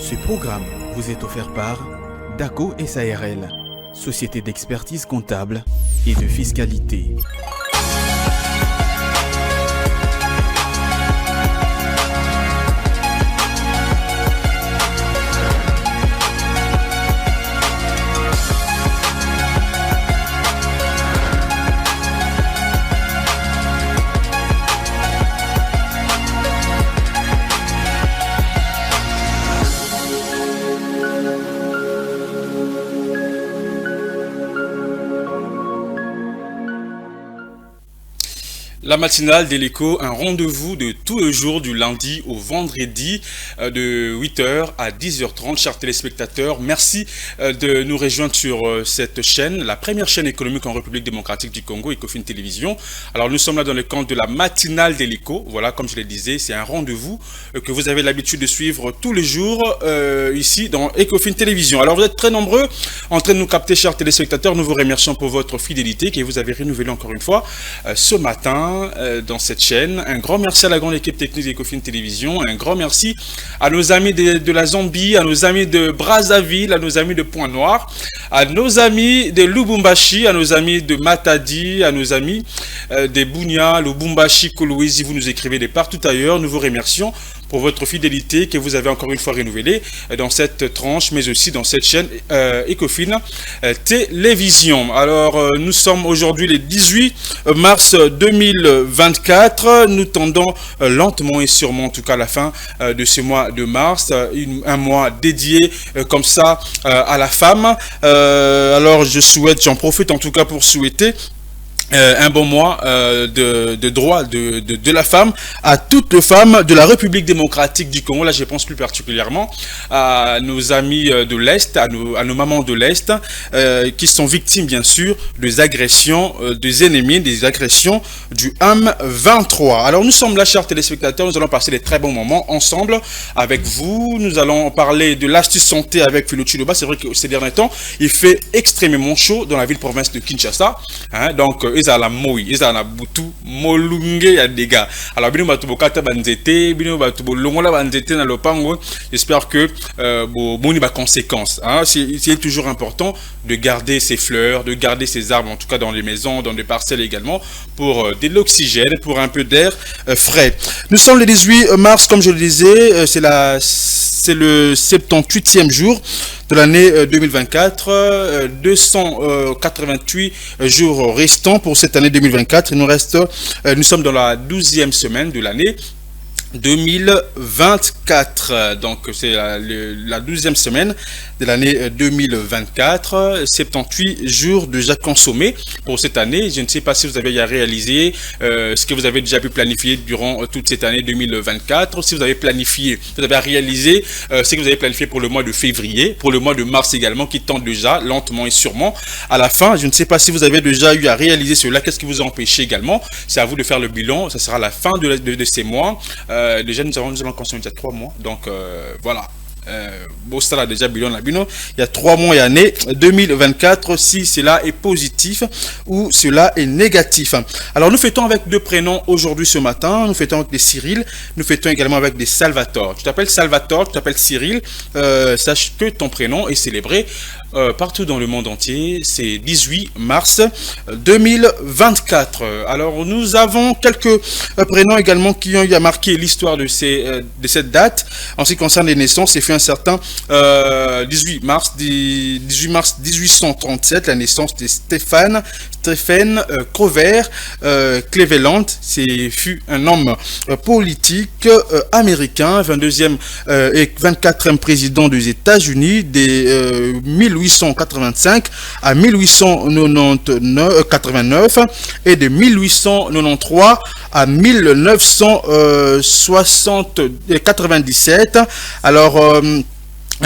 Ce programme vous est offert par DACO SARL, Société d'expertise comptable et de fiscalité. La matinale de l'écho, un rendez-vous de tous les jours du lundi au vendredi de 8h à 10h30. Chers téléspectateurs, merci de nous rejoindre sur cette chaîne, la première chaîne économique en République démocratique du Congo, Ecofin Télévision. Alors nous sommes là dans le cadre de la matinale de l'écho. Voilà, comme je le disais, c'est un rendez-vous que vous avez l'habitude de suivre tous les jours ici dans Ecofin Télévision. Alors vous êtes très nombreux en train de nous capter, chers téléspectateurs. Nous vous remercions pour votre fidélité que vous avez renouvelée encore une fois ce matin dans cette chaîne. Un grand merci à la grande équipe technique d'Ecofin Télévision, un grand merci à nos amis de la Zambie, à nos amis de Brazzaville, à nos amis de Pointe-Noire, à nos amis de Lubumbashi, à nos amis de Matadi, à nos amis de Bunia, Lubumbashi, Kolwezi. Vous nous écrivez de partout ailleurs. Nous vous remercions pour votre fidélité que vous avez encore une fois renouvelée dans cette tranche, mais aussi dans cette chaîne Ecofin Télévision. Alors, nous sommes aujourd'hui le 18 mars 2024. Nous tendons lentement et sûrement, en tout cas à la fin de ce mois de mars, un mois dédié comme ça à la femme. Alors, j'en profite en tout cas pour souhaiter un bon mois de droit de la femme à toutes les femmes de la République démocratique du Congo. Là, je pense plus particulièrement à nos amis de l'Est, à nos mamans de l'Est, qui sont victimes, bien sûr, des agressions des ennemis, des agressions du M23. Alors, nous sommes là, chers téléspectateurs, nous allons passer des très bons moments ensemble avec vous. Nous allons parler de l'astuce santé avec Philo Chiloba. C'est vrai que ces derniers temps, il fait extrêmement chaud dans la ville-province de Kinshasa. Donc, la moi, la butu, molunge ya dégâts. Alors, bino batubo kata banzete, bino batubo longola banzete na lopango. J'espère que bon ba conséquences. C'est toujours important de garder ces fleurs, de garder ces arbres, en tout cas dans les maisons, dans les parcelles également, pour de l'oxygène, pour un peu d'air frais. Nous sommes le 18 mars, comme je le disais, c'est le 78e jour de l'année 2024, 288 jours restants pour cette année 2024. Nous sommes dans la 12e semaine de l'année 2024. Donc c'est la 12e semaine de l'année 2024, 78 jours déjà consommés pour cette année. Je ne sais pas si vous avez réalisé ce que vous avez déjà pu planifier durant toute cette année 2024, si vous avez planifié, vous avez réalisé ce que vous avez planifié pour le mois de février, pour le mois de mars également, qui tend déjà lentement et sûrement à la fin. Je ne sais pas si vous avez déjà eu à réaliser cela, qu'est-ce qui vous a empêché également. C'est à vous de faire le bilan, ça sera à la fin de ces mois. Déjà nous allons consommer déjà 3 mois, donc voilà. Là déjà bilan il y a 3 mois et année 2024, si cela est positif ou cela est négatif. Alors nous fêtons avec 2 prénoms aujourd'hui ce matin. Nous fêtons avec des Cyril, nous fêtons également avec des Salvatore. Tu t'appelles Salvatore, tu t'appelles Cyril, sache que ton prénom est célébré partout dans le monde entier. C'est 18 mars 2024. Alors nous avons quelques prénoms également qui ont eu à marquer l'histoire de cette date. En ce qui concerne les naissances, c'est fait un certain 18 mars 1837, la naissance de Stephen Grover Cleveland. Fut un homme politique américain, 22e et 24e président des États-Unis de 1885 à 1889 et de 1893 à 1997. Alors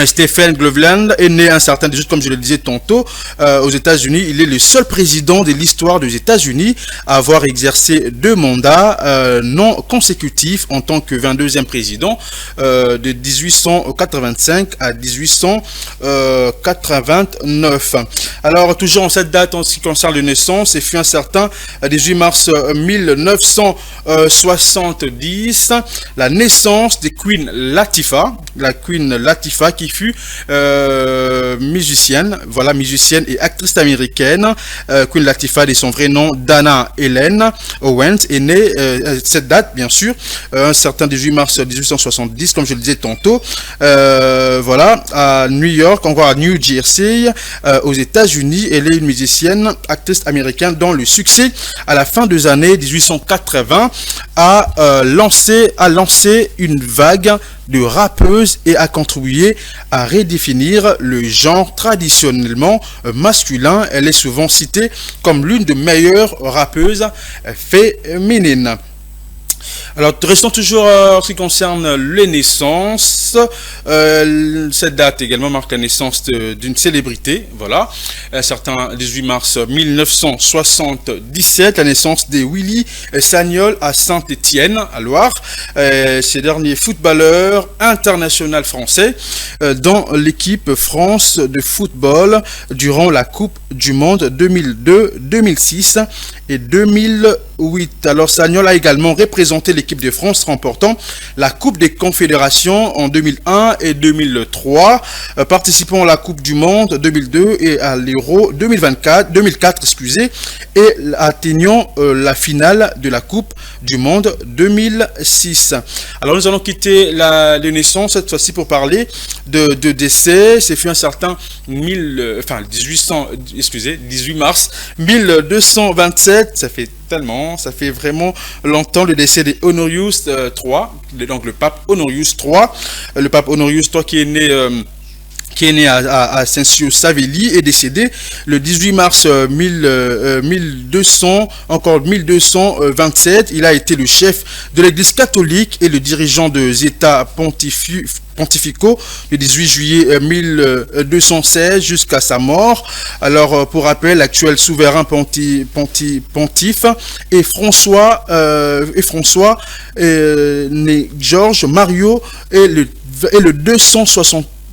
Stephen Groveland est né un certain, juste comme je le disais tantôt, aux États-Unis. Il est le seul président de l'histoire des États-Unis à avoir exercé 2 mandats non consécutifs en tant que 22e président de 1885 à 1889. Alors, toujours en cette date en ce qui concerne les naissances, il fut un certain 18 mars 1970, la naissance de Queen Latifah, la Queen Latifah qui fut musicienne, voilà, musicienne et actrice américaine. Queen Latifah, de son vrai nom, Dana Helen Owens, est née cette date, bien sûr, un certain 18 mars 1870, comme je le disais tantôt, voilà, à New York, encore à New Jersey, aux États-Unis. Elle est une musicienne, actrice américaine dont le succès à la fin des années 1880 a lancé une vague de rappeuses et a contribué à redéfinir le genre traditionnellement masculin. Elle est souvent citée comme l'une des meilleures rappeuses féminines. Alors, restons toujours en ce qui concerne les naissances. Cette date également marque la naissance d'une célébrité. Voilà. Un certain 18 mars 1977, la naissance de Willy Sagnol à Saint-Étienne, à Loire. Ces derniers footballeurs international français dans l'équipe France de football durant la Coupe du Monde 2002, 2006 et 2008. Alors, Sagnol a également représenté l'équipe de France remportant la Coupe des Confédérations en 2001 et 2003, participant à la Coupe du Monde 2002 et à l'Euro 2004, excusez, et atteignant la finale de la Coupe du Monde 2006. Alors, nous allons quitter les naissances cette fois-ci pour parler de décès. C'est fait un certain 18 mars 1227. Ça fait vraiment longtemps le décès de Honorius III, donc le pape Honorius III. Le pape Honorius III qui est né à Saint-Cyr-Savelli, est décédé le 18 mars 1227. Il a été le chef de l'Église catholique et le dirigeant des États pontificaux le 18 juillet 1216 jusqu'à sa mort. Alors, pour rappel, l'actuel souverain pontife est François né Georges Mario et le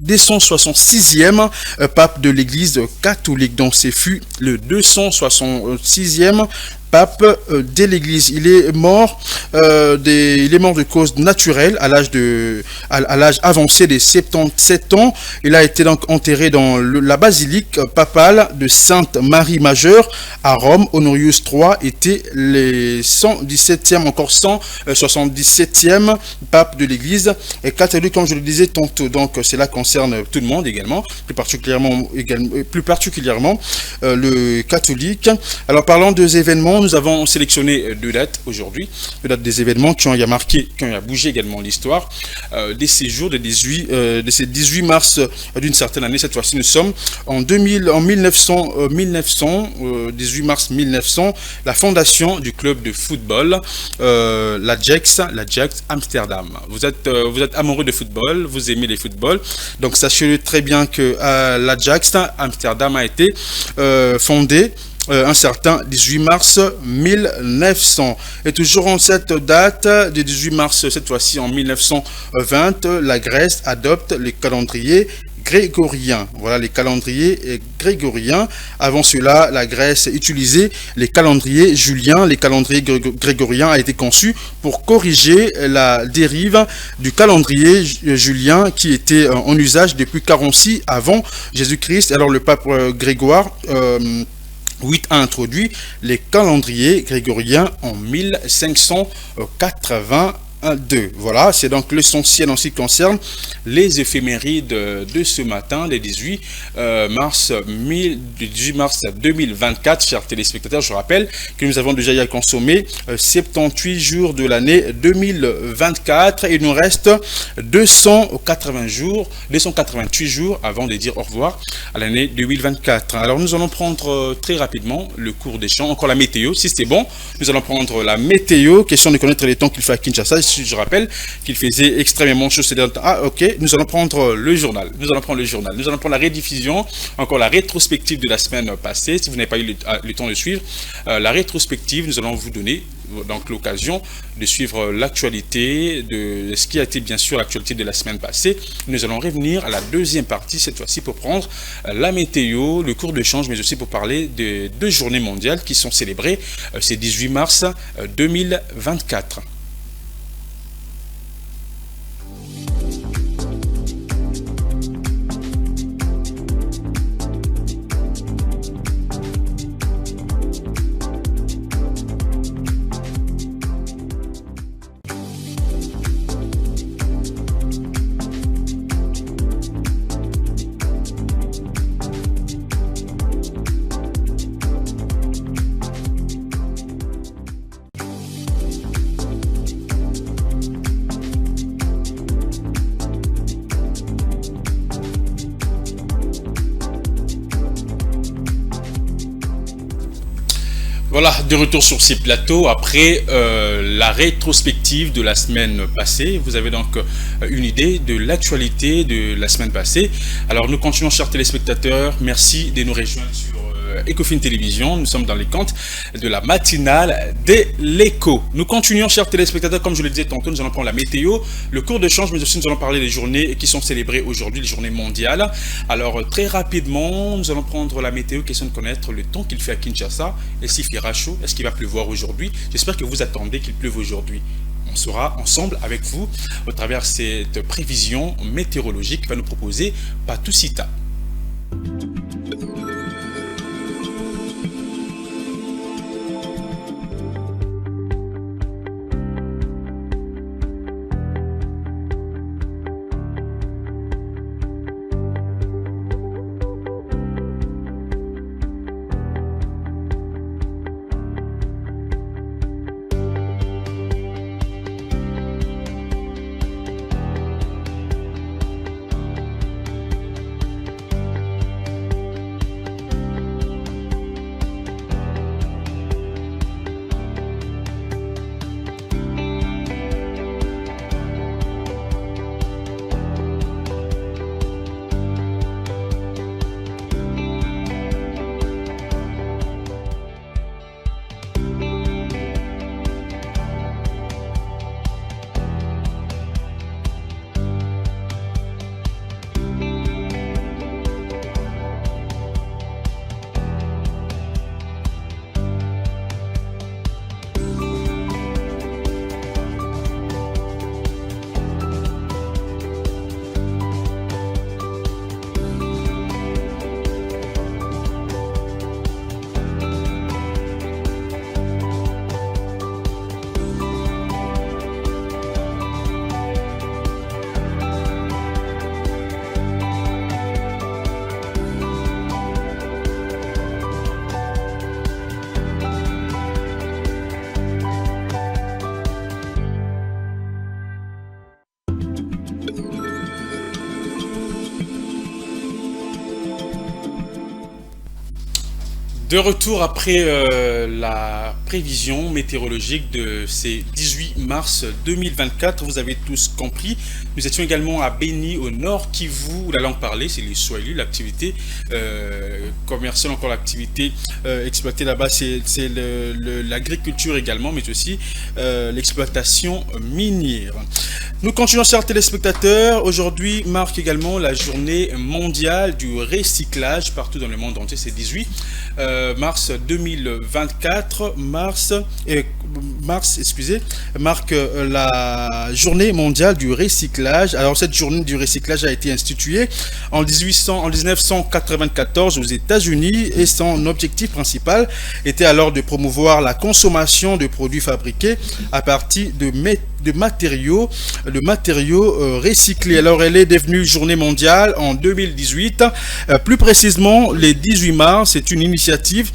266e pape de l'Église catholique. Donc, ce fut le 266e pape de l'Église. Il est mort de cause naturelle à l'âge avancé de 77 ans. Il a été donc enterré dans la basilique papale de Sainte Marie Majeure à Rome. Honorius III était le 177e pape de l'Église catholique, comme je le disais tantôt. Donc cela concerne tout le monde également, plus particulièrement le catholique. Alors, parlant des événements, nous avons sélectionné 2 dates aujourd'hui, 2 dates des événements qui ont bougé également l'histoire de ces jours, de ces 18 mars d'une certaine année. Cette fois-ci, nous sommes en 18 mars 1900, la fondation du club de football, l'Ajax Amsterdam. Vous êtes amoureux de football, vous aimez les footballs, donc sachez très bien que l'Ajax Amsterdam a été fondé un certain 18 mars 1900. Et toujours en cette date de 18 mars, cette fois-ci en 1920, la Grèce adopte le calendrier grégorien. Voilà, les calendriers grégoriens. Avant cela, la Grèce utilisait les calendriers juliens. Les calendriers grégoriens a été conçu pour corriger la dérive du calendrier julien qui était en usage depuis 46 avant Jésus-Christ. Alors, le pape Grégoire 8 a introduit les calendriers grégoriens en 1582. Voilà, c'est donc l'essentiel en ce qui concerne les éphémérides de ce matin, les 18 mars 2024. Chers téléspectateurs, je rappelle que nous avons déjà eu à consommer 78 jours de l'année 2024 et il nous reste 288 jours avant de dire au revoir à l'année 2024. Alors, nous allons prendre très rapidement le cours des champs, encore la météo, si c'est bon. Nous allons prendre la météo, question de connaître les temps qu'il fait à Kinshasa. Je rappelle qu'il faisait extrêmement chaud ces derniers temps. Ah, ok, nous allons prendre le journal. Nous allons prendre la rediffusion, encore la rétrospective de la semaine passée. Si vous n'avez pas eu le temps de suivre la rétrospective, nous allons vous donner donc l'occasion de suivre l'actualité de ce qui a été bien sûr l'actualité de la semaine passée. Nous allons revenir à la deuxième partie cette fois-ci pour prendre la météo, le cours de change, mais aussi pour parler de 2 journées mondiales qui sont célébrées ce 18 mars 2024. Voilà, de retour sur ces plateaux après la rétrospective de la semaine passée. Vous avez donc une idée de l'actualité de la semaine passée. Alors nous continuons, chers téléspectateurs. Merci de nous rejoindre sur Ecofin Télévision. Nous sommes dans les comptes de la matinale de l'écho. Nous continuons, chers téléspectateurs, comme je le disais tantôt, nous allons prendre la météo, le cours de change, mais aussi nous allons parler des journées qui sont célébrées aujourd'hui, les journées mondiales. Alors très rapidement, nous allons prendre la météo, question de connaître le temps qu'il fait à Kinshasa. Est-ce qu'il fera chaud? Est-ce qu'il va pleuvoir aujourd'hui? J'espère que vous attendez qu'il pleuve aujourd'hui. On sera ensemble avec vous au travers cette prévision météorologique qui va nous proposer Patou Sita. De retour après la prévision météorologique de ces 18 mars 2024, vous avez tous compris. Nous étions également à Beni, au nord Kivu, où la langue parlée, c'est les Swahili, l'activité commerciale, encore l'activité exploitée là-bas, c'est l'agriculture également, mais aussi l'exploitation minière. Nous continuons, chers téléspectateurs. Aujourd'hui marque également la journée mondiale du recyclage partout dans le monde entier, c'est 18 mars 2024, marque la journée mondiale du recyclage. Alors cette journée du recyclage a été instituée en 1994 aux États-Unis et son objectif principal était alors de promouvoir la consommation de produits fabriqués à partir de matériaux recyclés. Alors elle est devenue journée mondiale en 2018, plus précisément le 18 mars. C'est une initiative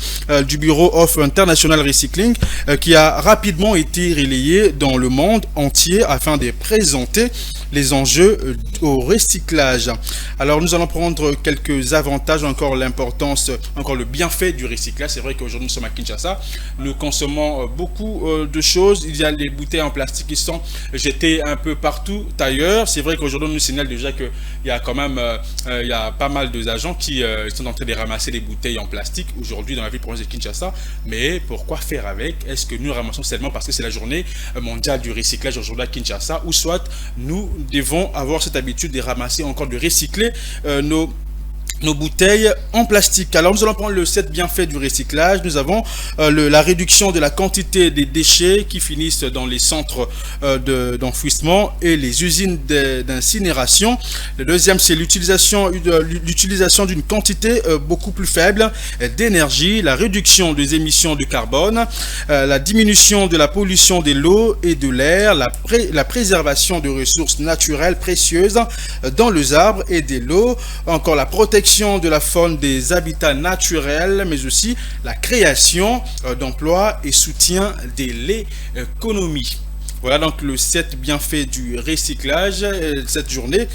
du Bureau of International Recycling qui a rapidement été relayée dans le monde entier afin de présenter les enjeux au recyclage. Alors nous allons prendre quelques avantages, encore l'importance, encore le bienfait du recyclage. C'est vrai qu'aujourd'hui nous sommes à Kinshasa, nous consommons beaucoup de choses. Il y a les bouteilles en plastique qui sont jetées un peu partout ailleurs. C'est vrai qu'aujourd'hui on nous signale déjà qu'il y a quand même il y a pas mal d'agents qui sont en train de ramasser les bouteilles en plastique aujourd'hui dans la ville province de Kinshasa. Mais pourquoi faire avec? Est-ce que nous ramassons seulement parce que c'est la journée mondiale du recyclage aujourd'hui à Kinshasa, ou soit nous devons avoir cette habitude de ramasser, encore de recycler nos bouteilles en plastique. Alors nous allons prendre le 7 bienfaits du recyclage. Nous avons la réduction de la quantité des déchets qui finissent dans les centres d'enfouissement et les usines d'incinération. Le deuxième, c'est l'utilisation d'une quantité beaucoup plus faible d'énergie, la réduction des émissions de carbone, la diminution de la pollution de l'eau et de l'air, la préservation de ressources naturelles précieuses dans les arbres et de l'eau, encore la protection de la faune des habitats naturels, mais aussi la création d'emplois et soutien de l'économie. Voilà donc le 7 bienfaits du recyclage, cette journée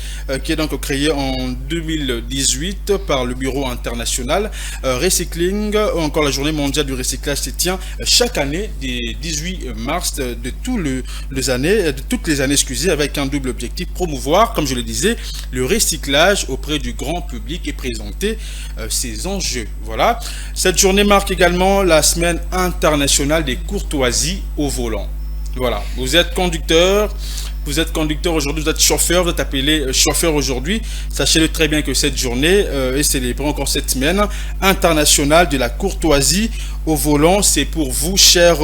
qui est donc créée en 2018 par le Bureau international Recycling. Encore la journée mondiale du recyclage se tient chaque année du 18 mars de toutes les années, excusez, avec un double objectif: promouvoir, comme je le disais, le recyclage auprès du grand public et présenter ses enjeux. Voilà. Cette journée marque également la semaine internationale des courtoisies au volant. Voilà, vous êtes conducteur aujourd'hui, vous êtes chauffeur, vous êtes appelé chauffeur aujourd'hui. Sachez-le très bien que cette journée est célébrée encore cette semaine internationale de la courtoisie au volant. C'est pour vous, chers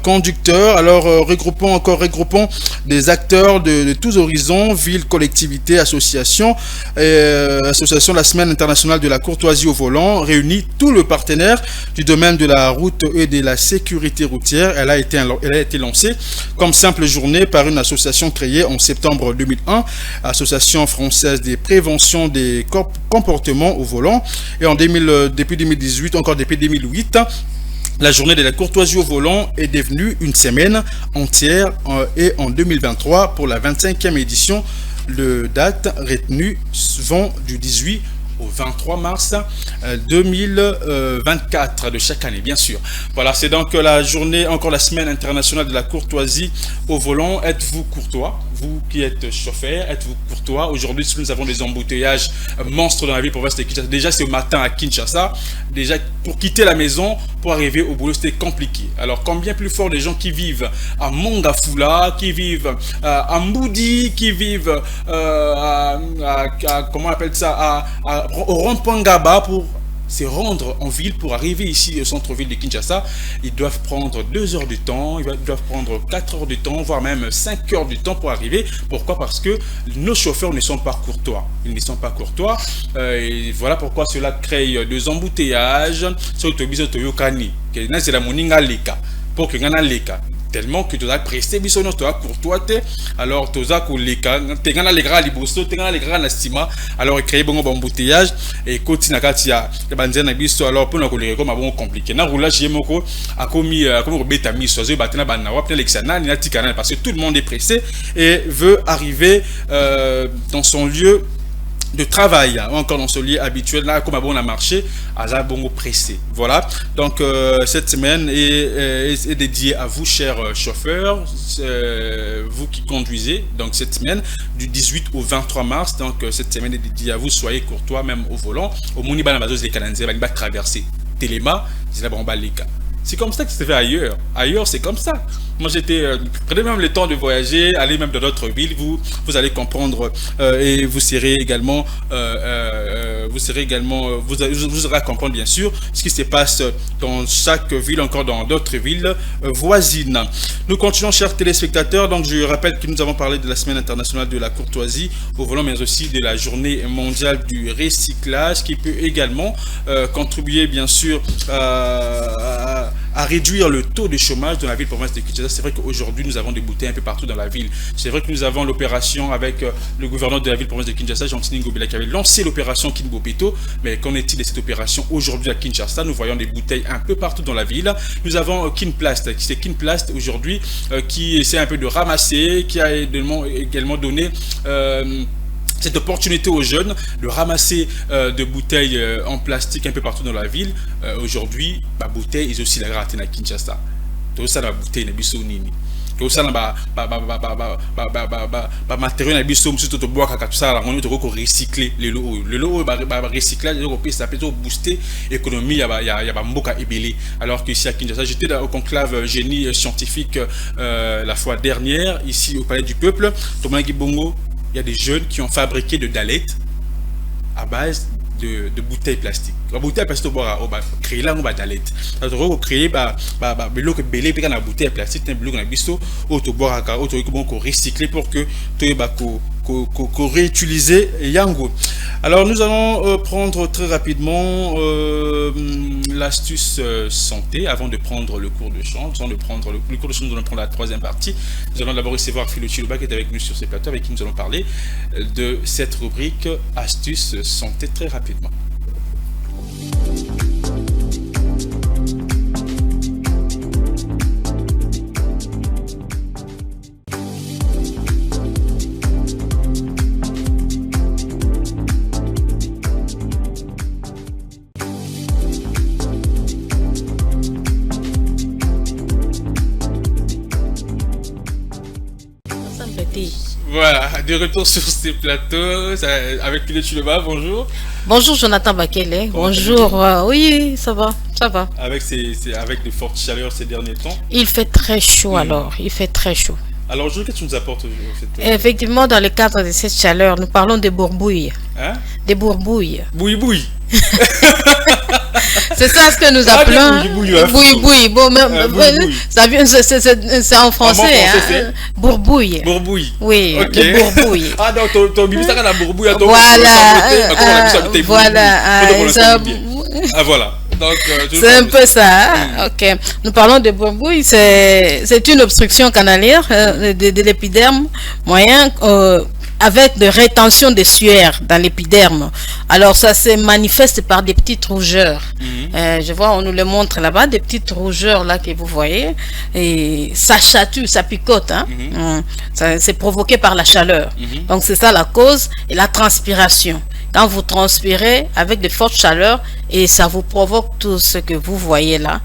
conducteurs. Alors regroupons des acteurs de tous horizons, villes, collectivités, associations. Association de la semaine internationale de la courtoisie au volant réunit tout le partenaire du domaine de la route et de la sécurité routière. Elle a été lancée comme simple journée par une association créée en septembre 2001, Association française de prévention des comportements au volant. Et depuis 2018, encore depuis 2008, la journée de la courtoisie au volant est devenue une semaine entière, et en 2023, pour la 25e édition, le date retenue vont du 18 au 23 mars 2024 de chaque année, bien sûr. Voilà, c'est donc la journée, encore la semaine internationale de la courtoisie au volant. Êtes-vous courtois? Vous qui êtes chauffeur, êtes-vous courtois? Aujourd'hui, nous avons des embouteillages monstres dans la ville province de Kinshasa. Déjà, c'est au matin à Kinshasa. Déjà, pour quitter la maison, pour arriver au boulot, c'était compliqué. Alors, combien plus fort des gens qui vivent à Mongafula, qui vivent à Mboudi, qui vivent comment on appelle ça, au rond-point Ngaba, pour se rendre en ville, pour arriver ici au centre-ville de Kinshasa. Ils doivent prendre 2 heures de temps, ils doivent prendre 4 heures de temps, voire même 5 heures de temps pour arriver. Pourquoi? Parce que nos chauffeurs ne sont pas courtois. Ils ne sont pas courtois. Et voilà pourquoi cela crée des embouteillages. C'est la moninga leka. Pour que ngana leka. Tellement que tu as pressé, tu as courtois, alors tu as leka, tu as les gras liboso, tu as les gras nastima, alors créer bon embouteillage et continue à tia banzena biso, alors pour nous coller comme bon compliqué. Na roulage yemoko a commis comme beta miso, je batena bana wa l'exana ni atikana, parce que tout le monde est pressé et veut arriver dans son lieu de travail, encore dans ce lieu habituel, là, comme on a marché, à bongo pressé. Voilà, donc cette semaine est dédiée à vous, chers chauffeurs, vous qui conduisez, donc cette semaine, du 18 au 23 mars, donc cette semaine est dédiée à vous, soyez courtois, même au volant, au Mouniba Namados les Canadiens, il va traverser Téléma, c'est la bomba les cas. C'est comme ça que c'est fait ailleurs. Ailleurs, c'est comme ça. Moi, prenez même le temps de voyager, allez même dans d'autres villes, vous allez comprendre et vous serez également, vous aurez à comprendre bien sûr ce qui se passe dans chaque ville, encore dans d'autres villes voisines. Nous continuons, chers téléspectateurs. Donc, je rappelle que nous avons parlé de la semaine internationale de la courtoisie au volant, mais aussi de la journée mondiale du recyclage, qui peut également contribuer bien sûr à à réduire le taux de chômage dans la ville-province de Kinshasa. C'est vrai qu'aujourd'hui, nous avons des bouteilles un peu partout dans la ville. C'est vrai que nous avons l'opération avec le gouverneur de la ville-province de Kinshasa, Jean-Tini Ngobila, qui avait lancé l'opération Kinbopeto. Mais qu'en est-il de cette opération aujourd'hui à Kinshasa? Nous voyons des bouteilles un peu partout dans la ville. Nous avons Kinplast, c'est Kinplast aujourd'hui qui essaie un peu de ramasser, qui a également donné cette opportunité aux jeunes de ramasser de bouteilles en plastique un peu partout dans la ville. Aujourd'hui, ma bouteille est aussi la grate à Kinshasa. Tout ça, la bouteille n'est pas nini. Tout ça, matériau n'est pas surtout tout bois tout ça, on est recycler le lot recyclage, ça peut booster l'économie. Il y a beaucoup à ébeler. Alors qu'ici à Kinshasa, j'étais au conclave génie scientifique la fois dernière ici au Palais du Peuple. Thomas Gibongo. Il y a des jeunes qui ont fabriqué de dalettes à base de bouteilles plastiques. La bouteille plastique, on va créer là, on va dalettes. Alors, on va créer l'eau belé puis la bouteille plastique, un bloc dans bisto, auto boire à auto recycler pour que tout réutiliser yango. Alors nous allons prendre très rapidement l'astuce santé avant de prendre le cours de chant. Avant de prendre le cours de chant, nous allons prendre la troisième partie. Nous allons d'abord recevoir Philo Chiluba qui est avec nous sur ce plateau, avec qui nous allons parler de cette rubrique astuce santé très rapidement. Voilà, de retour sur ces plateaux avec Philo Chiluba, bonjour. Bonjour Jonathan Bakele, bonjour, oui, ça va. Avec de fortes chaleurs ces derniers temps. Il fait très chaud alors, il fait très chaud. Alors, qu'est-ce que tu nous apportes aujourd'hui en fait? Effectivement, dans le cadre de cette chaleur, nous parlons des bourbouilles. Hein? Des bourbouilles. Bouille. C'est ça ce que nous appelons bouille. Bon, c'est en français. Hein? Bourboule. Oui, okay. Le bourboule. Ah donc ton bibi ça la bourboule. Voilà. C'est un peu ça. Hein? Ok. Nous parlons de bourboule. C'est une obstruction canalaire de l'épiderme moyen. Avec de rétention de sueur dans l'épiderme. Alors ça se manifeste par des petites rougeurs. Je vois, on nous le montre là-bas, des petites rougeurs là que vous voyez. Et ça chatouille, ça picote. Hein? C'est provoqué par la chaleur. Donc c'est ça la cause. Et la transpiration. Quand vous transpirez avec de fortes chaleurs et ça vous provoque tout ce que vous voyez là,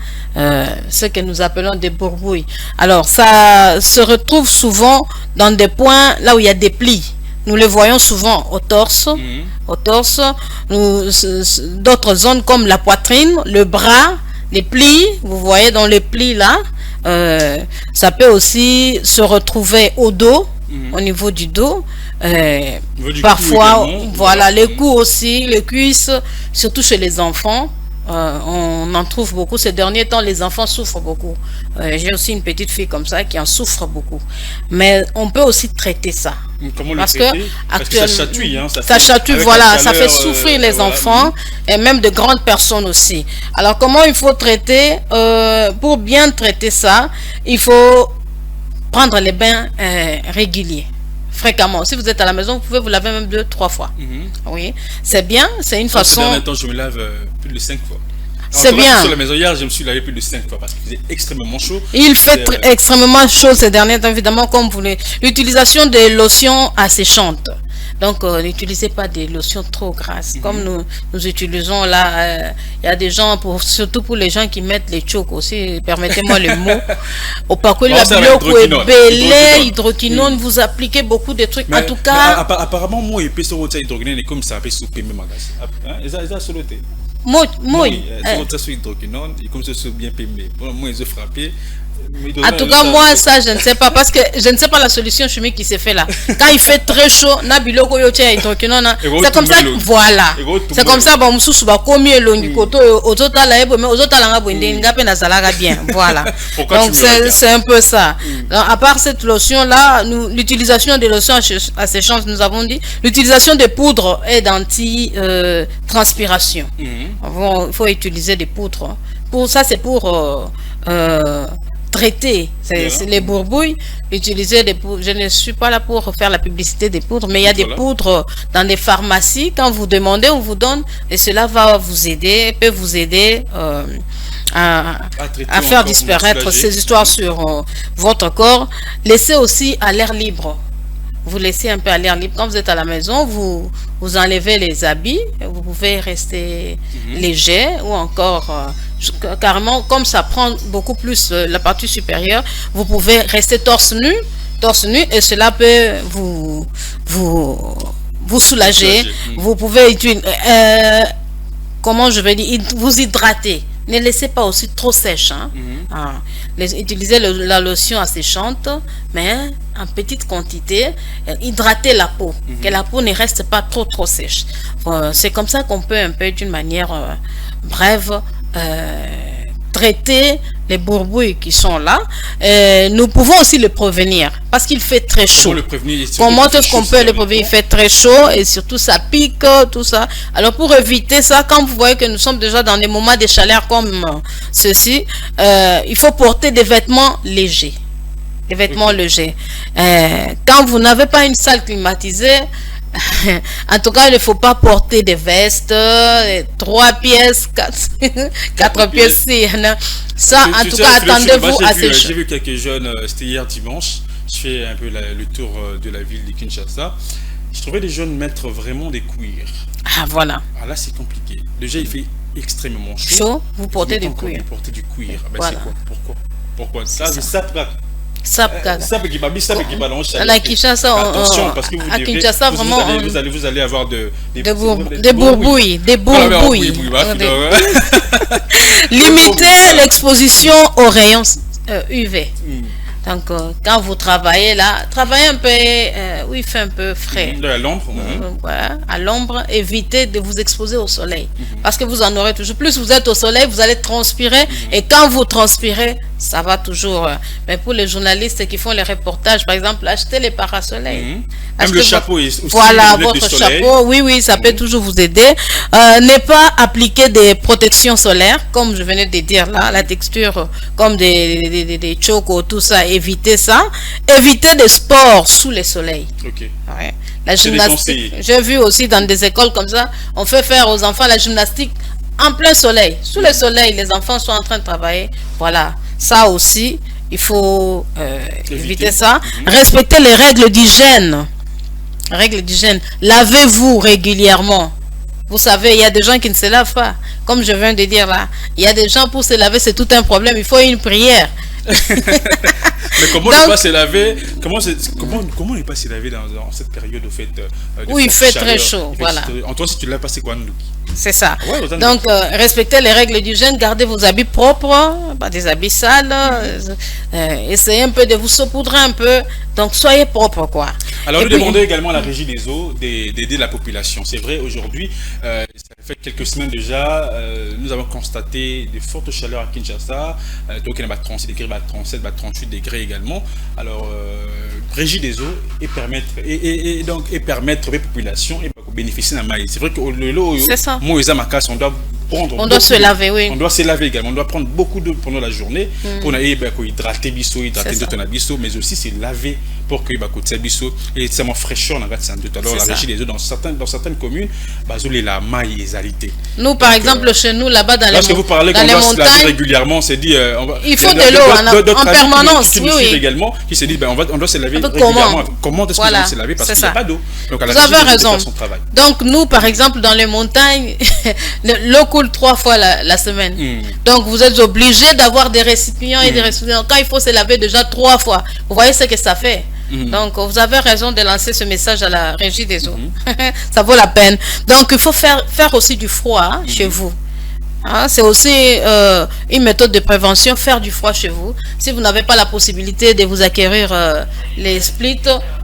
ce que nous appelons des bourbouilles. Alors ça se retrouve souvent dans des points là où il y a des plis. Nous les voyons souvent au torse, d'autres zones comme la poitrine, le bras, les plis, vous voyez dans les plis là, ça peut aussi se retrouver au dos, au niveau du dos, parfois, voilà, les coups aussi, les cuisses, surtout chez les enfants. On en trouve beaucoup. Ces derniers temps, les enfants souffrent beaucoup. J'ai aussi une petite fille comme ça qui en souffre beaucoup. Mais on peut aussi traiter ça. Comment le traiter? Parce que ça chatouille. Hein, ça chatouille, voilà. Ça fait souffrir les enfants et même de grandes personnes aussi. Alors, comment il faut traiter? Pour bien traiter ça, il faut prendre les bains réguliers. Fréquemment. Si vous êtes à la maison, vous pouvez vous laver même 2-3 fois. Oui, c'est bien, c'est une façon. Ces derniers temps, je me lave plus de 5 fois. C'est bien. Sur la maison hier, je me suis lavé plus de 5 fois parce qu'il faisait extrêmement chaud. Il fait extrêmement chaud ces derniers temps, évidemment, comme vous voulez. L'utilisation des lotions asséchantes. Donc, n'utilisez pas des lotions trop grasses. Comme nous utilisons là, il y a des gens, surtout pour les gens qui mettent les chocs aussi, permettez-moi le mot. Au parcours, la belé, hydroquinone, vous appliquez beaucoup de trucs. En tout cas. Apparemment, moi, il peut se retirer hydroquinone et comme ça, peut se payer mes magasins. Ils ont soloté. Moi, sur hydroquinone, et comme ça, c'est bien payé. Moi, ils ont frappé. En tout cas, moi, ça, je ne sais pas, parce que je ne sais pas la solution chimique qui s'est fait là. Quand il fait très chaud, c'est comme ça, voilà. C'est comme ça, bon, voilà. Donc, c'est un peu ça. Donc, à part cette lotion-là, l'utilisation des lotions asséchantes, nous avons dit, l'utilisation des poudres est d'anti-transpiration. Il faut utiliser des poudres pour ça, c'est pour traiter les bourbouilles, utiliser des poudres. Je ne suis pas là pour faire la publicité des poudres, mais il y a des poudres dans des pharmacies. Quand vous demandez, on vous donne, et cela va vous aider, peut vous aider à faire disparaître ces histoires sur votre corps. Laissez aussi à l'air libre. Vous laissez un peu à l'air libre. Quand vous êtes à la maison, vous enlevez les habits, vous pouvez rester léger, ou encore carrément, comme ça prend beaucoup plus la partie supérieure, vous pouvez rester torse nu, et cela peut vous soulager. Vous pouvez comment je vais dire, vous hydrater. Ne laissez pas aussi trop sèche. Utilisez la lotion asséchante, mais en petite quantité. Hydratez la peau, que la peau ne reste pas trop sèche. C'est comme ça qu'on peut un peu, d'une manière brève, traiter les bourbouilles qui sont là. Nous pouvons aussi le prévenir parce qu'il fait très chaud. Comment le prévenir? Comment est-ce qu'on peut le prévenir? Il fait très chaud et surtout ça pique, tout ça. Alors pour éviter ça, quand vous voyez que nous sommes déjà dans des moments de chaleur comme ceci, il faut porter des vêtements légers. Des vêtements légers. Quand vous n'avez pas une salle climatisée, en tout cas, il ne faut pas porter des vestes, 3 pièces, 4 pièces. Ça, en tout cas, attendez-vous assez chaud. J'ai vu quelques jeunes, c'était hier dimanche, je fais un peu le tour de la ville de Kinshasa. Je trouvais les jeunes mettre vraiment des cuirs. Ah, voilà. Ah, là, c'est compliqué. Déjà, il fait extrêmement chaud. Chaud, vous portez du cuir. Vous portez du cuir. Ben, voilà. C'est quoi? Pourquoi ça, c'est ça. La Kinshasa, attention, parce que à Kinshasa, vraiment, vous allez avoir des bourbouilles. Limitez l'exposition aux rayons UV. Donc, quand vous travaillez là, travaillez un peu où il fait un peu frais. À l'ombre. Voilà, à l'ombre, évitez de vous exposer au soleil. Parce que vous en aurez toujours. Plus vous êtes au soleil, vous allez transpirer. Et quand vous transpirez, ça va toujours. Mais pour les journalistes qui font les reportages, par exemple, achetez les parasoleils. Même le chapeau est aussi. Voilà, votre chapeau. Oui, ça peut toujours vous aider. Ne pas appliquer des protections solaires, comme je venais de dire là, la texture, comme des chocos, tout ça. Évitez ça. Évitez des sports sous le soleil. Ok. Ouais. La gymnastique. J'ai vu aussi dans des écoles comme ça, on fait faire aux enfants la gymnastique en plein soleil. Sous le soleil, les enfants sont en train de travailler. Voilà. Ça aussi, il faut éviter ça. Respectez les règles d'hygiène. Règles d'hygiène. Lavez-vous régulièrement. Vous savez, il y a des gens qui ne se lavent pas. Comme je viens de dire là, il y a des gens pour se laver, c'est tout un problème. Il faut une prière. Mais comment ne pas se laver? Comment ne pas se laver dans cette période au fait où il fait très chaud, voilà. En toi, si tu l'as passé quoi? C'est ça. Ouais, donc, respectez les règles d'hygiène, gardez vos habits propres, pas des habits sales. Essayez un peu de vous saupoudrer un peu. Donc, soyez propre, quoi. Alors, nous demandons également à la régie des eaux d'aider la population. C'est vrai, aujourd'hui, ça fait quelques semaines déjà, nous avons constaté de fortes chaleurs à Kinshasa. Donc, il y a 37 degrés, 37, 38 degrés également. Alors, régie des eaux et permettre aux populations de bénéficier d'un maïs. C'est vrai que le lot, on doit se laver, oui. On doit se laver également. On doit prendre beaucoup d'eau pendant la journée pour hydrater bisso, mais aussi se laver pour que ça bisso et c'est mon fraîcheur dans alors la régie des eaux dans certaines communes la maille est alité. Nous par exemple chez nous là-bas dans les montagnes, vous parlez qu'on doit se laver régulièrement, c'est dit il faut de l'eau en permanence. Qui nous suivent également, qui se dit on doit se laver régulièrement. Comment est-ce qu'on doit se laver parce qu'il n'y a pas d'eau. Donc vous avez raison. Donc nous par exemple dans les montagnes l'eau coule 3 fois la semaine. Donc vous êtes obligé d'avoir des récipients et des récipients. Quand il faut se laver déjà 3 fois, vous voyez ce que ça fait. Donc vous avez raison de lancer ce message à la régie des eaux. Ça vaut la peine. Donc il faut faire aussi du froid chez vous. C'est aussi une méthode de prévention, faire du froid chez vous. Si vous n'avez pas la possibilité de vous acquérir les splits,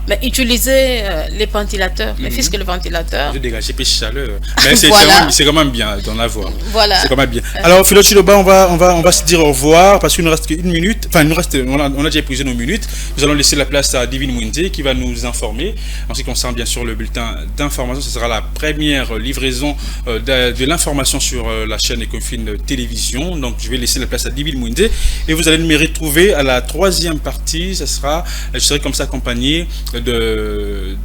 Mais utiliser les ventilateurs, ne fût-ce que le ventilateur. Je dégage plus de chaleur. Mais c'est Voilà. quand même bien d'en avoir. Voilà. C'est quand même bien. Alors, Philo Chiloba, on va se dire au revoir parce qu'il nous reste qu'une minute. Enfin, on a déjà épuisé nos minutes. Nous allons laisser la place à Divine Mwinde qui va nous informer. En ce qui concerne bien sûr le bulletin d'information, ce sera la première livraison de l'information sur la chaîne Econfine Télévision. Donc, je vais laisser la place à Divine Mwinde et vous allez me retrouver à la troisième partie. Je serai comme ça accompagné de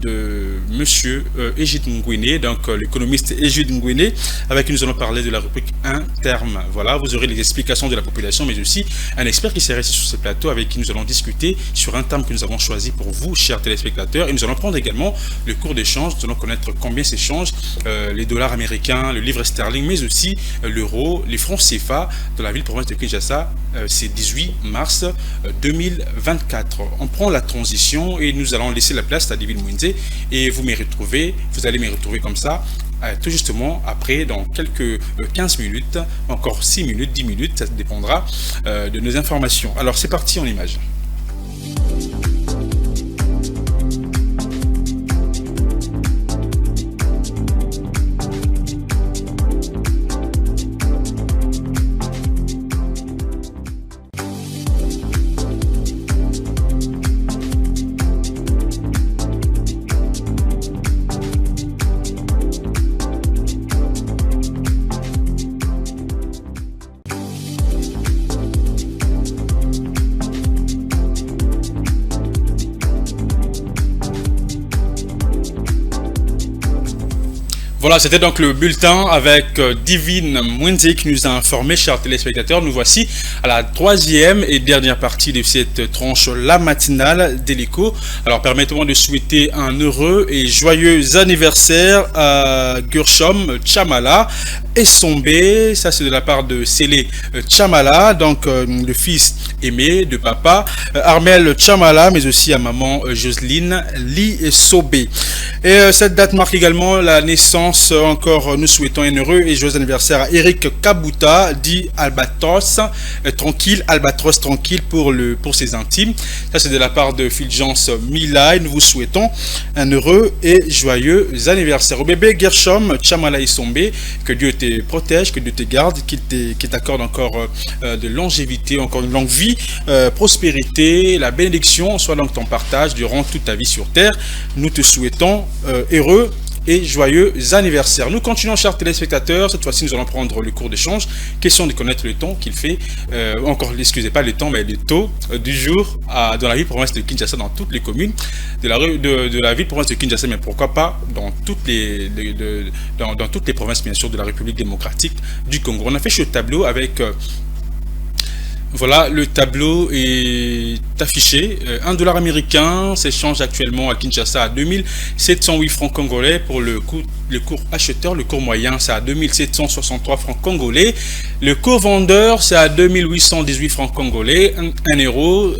monsieur Égide Ngouene, donc l'économiste Égide Ngouene, avec qui nous allons parler de la rubrique interne. Voilà, vous aurez les explications de la population, mais aussi un expert qui s'est resté sur ce plateau avec qui nous allons discuter sur un terme que nous avons choisi pour vous, chers téléspectateurs. Et nous allons prendre également le cours d'échange. Nous allons connaître combien s'échangent les dollars américains, le livre sterling, mais aussi l'euro, les francs CFA de la ville-province de Kinshasa. C'est 18 mars 2024. On prend la transition et nous allons laisser la place à Divine Mwinde et vous allez me retrouver comme ça tout justement après dans quelques 15 minutes, encore 6 minutes, 10 minutes, ça dépendra de nos informations. Alors c'est parti en image. Voilà, c'était donc le bulletin avec Divine Mwinde qui nous a informé, chers téléspectateurs. Nous voici à la troisième et dernière partie de cette tranche, la matinale d'Hélico. Alors, permettez-moi de souhaiter un heureux et joyeux anniversaire à Gershom Chamala et Sombé. Ça, c'est de la part de Sélé Chamala, donc le fils aimé de papa Armel Chamala, mais aussi à maman Jocelyne Li Sobé. Et cette date marque également la naissance. Encore, nous souhaitons un heureux et joyeux anniversaire à Eric Kabuta, dit Albatros tranquille pour ses intimes. Ça, c'est de la part de Fulgence Milay. Nous vous souhaitons un heureux et joyeux anniversaire. Au bébé Gershom Chamala Isombe, que Dieu te protège, que Dieu te garde, qu'il t'accorde encore de longévité, encore une longue vie, prospérité, la bénédiction soit donc ton partage durant toute ta vie sur terre. Nous te souhaitons heureux et joyeux anniversaire. Nous continuons, chers téléspectateurs. Cette fois-ci, nous allons prendre le cours d'échange. Question de connaître le temps qu'il fait. Excusez pas le temps, mais le taux du jour dans la ville-province de Kinshasa, dans toutes les communes de la ville-province de Kinshasa, mais pourquoi pas dans toutes les provinces, bien sûr, de la République démocratique du Congo. On a fait ce tableau avec... Voilà, le tableau est affiché. $1 américain s'échange actuellement à Kinshasa à 2708 francs congolais pour le cours acheteur. Le cours moyen, c'est à 2763 francs congolais. Le cours vendeur, c'est à 2818 francs congolais. 1 euro,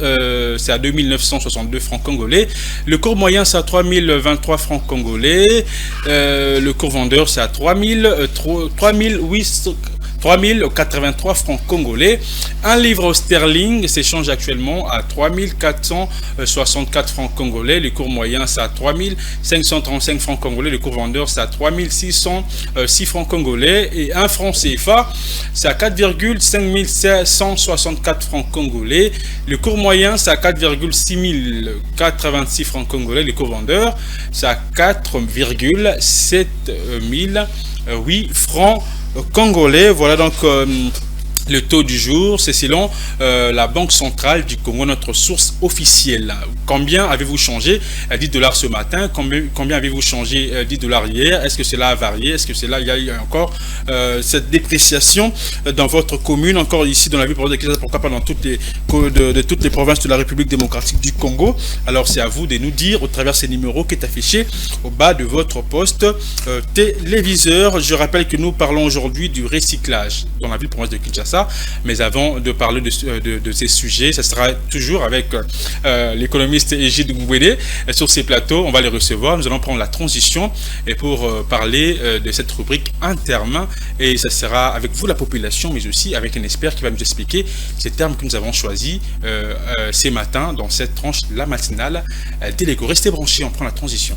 c'est à 2962 francs congolais. Le cours moyen, c'est à 3023 francs congolais. Le cours vendeur, c'est à 3083 francs congolais. Un livre sterling s'échange actuellement à 3464 francs congolais. Le cours moyen, c'est à 3535 francs congolais. Le cours vendeur, c'est à 3606 francs congolais. Et un franc CFA, c'est à 4,5764 francs congolais. Le cours moyen, c'est à 4,6086 francs congolais. Le cours vendeur, c'est à 4,7008 francs congolais. Voilà donc le taux du jour, c'est selon la Banque centrale du Congo, notre source officielle. Combien avez-vous changé $10 ce matin? Combien avez-vous changé $10 hier? Est-ce que cela a varié? Est-ce que cela, il y a eu encore cette dépréciation dans votre commune, encore ici dans la ville de Kinshasa, pourquoi pas dans toutes les provinces de la République démocratique du Congo? Alors c'est à vous de nous dire au travers ces numéros qui est affiché au bas de votre poste téléviseur. Je rappelle que nous parlons aujourd'hui du recyclage dans la ville province de Kinshasa. ça. Mais avant de parler de ces sujets, ça sera toujours avec l'économiste Egide Ngouene sur ces plateaux. On va les recevoir. Nous allons prendre la transition et pour parler de cette rubrique interme. Et ça sera avec vous, la population, mais aussi avec un expert qui va nous expliquer ces termes que nous avons choisis ces matins dans cette tranche, la matinale d'Eléco. Restez branchés, on prend la transition.